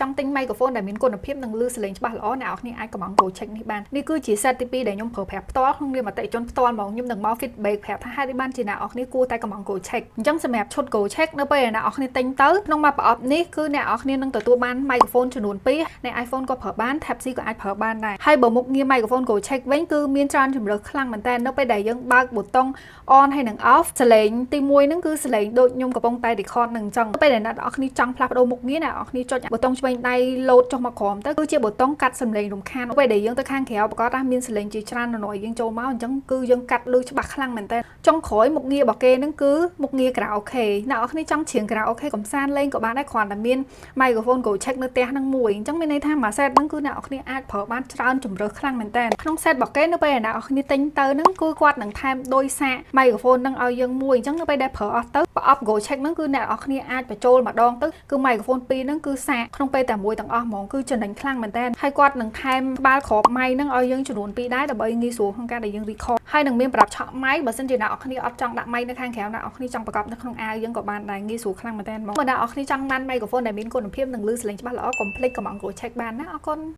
trong tinh microphoneដែលមានគុណភាពនិងលឺសលេងច្បាស់ល្អអ្នកនរគ្នាអាចកំង go check នេះបាននេះគឺជា set ទី2ដែលខ្ញុំប្រើប្រាស់ផ្ទាល់ក្នុងនាមអតិថិជនផ្ទាល់ហ្មងខ្ញុំនឹងមក feedback ប្រាប់ថាហេតុអីបានជាអ្នកនរគ្នាគួរតែកំង go check អញ្ចឹងសម្រាប់ឈុត go check នៅពេលអ្នកនរគ្នាទិញទៅក្នុងមកប្រអប់នេះគឺអ្នកនរគ្នានឹងទទួលបាន microphone ចំនួន2នៃ iPhone ក៏ប្រើបាន Type C ក៏អាចប្រើបានដែរហើយបើមុខងារ microphone go check វិញគឺមានច្រើនជម្រើសខ្លាំងមែនតើនៅពេលដែលយើងបើកប៊ូតុង on ហើយនិង off សលេងទី1ហ្នឹងគឺសលេងដូចខ្ញុំកំពុងតែ record នឹងអញ្ចឹងពេលដែលអ្នកនរគ្នាចង់ផ្លាស់ប្ដូរមុខងារអ្នកនរគ្នាចុចប៊ូតុងឆ្វេងដៃ load ចុះមកក្រោមទៅគឺជាប៊ូតុងកាត់សំឡេងរំខានពេលដែលយើងទៅខាងក្រៅប្រកាសថាមានសំឡេងជាច្រើននៅយើងចូលមកអញ្ចឹងគឺយើងកាត់លឺច្បាស់ខ្លាំងមែនតើចុងក្រោយមុខងាររបស់គេហ្នឹងគឺមុខងារ karaoke អ្នកនរគ្នាចង់ច្រៀង karaoke កំសាន្តលេងក៏បានដែរគ្រាន់តែមាន microphone go check នៅផ្ទះហ្នឹងមួយអញ្ចឹងមានន័យថាមួយ set ហ្នឹងគឺអ្នកនរគ្នាអាចប្រើបានច្រើនជម្រើសខ្លាំងមែនតើក្នុង set របស់គេនៅពេលដែលអ្នកនរគ្នាទិញទៅហ្នឹងគឺគាត់នឹងថែមដោយសារ microphone ហ្នឹងឲ្យយើងមួយអញ្ចឹងនៅពេលដែលប្រើអស់ទៅប្រអប់ go check ហ្នឹងគឺអ្នកនរគ្នាអាចបញ្ចូលម្ដងទៅគឺ microphone 2ហ្នឹងគឺសាកក្នុងពេលតែមួយទាំងអស់ហ្មងគឺចំណេញខ្លាំងមែនតើហើយគាត់នឹងថែមក្បាលក្របម៉ៃហ្នឹងឲ្យយើងចំនួន2ដែរដើម្បីងាយស្រួលក្នុងការដែលយើង record ហើយនឹងមានប្រដាប់ឆក់ម៉ៃបើសិនជាអ្នកនរគ្នាអត់ចង់ដាក់ម៉ៃនៅខាងក្រៅអ្នកនរគ្នាចង់ប្រកបនៅក្នុងអាវយើងក៏បានដែរងាយស្រួលខ្លាំងមែនតើហ្មងបើអ្នកនរគ្នាចង់បាន microphone ដែលមានគុណភាពនិងឮសលេងច្បាស់ល្អកុំភ្លេចកំង go check បានណាអរគុណ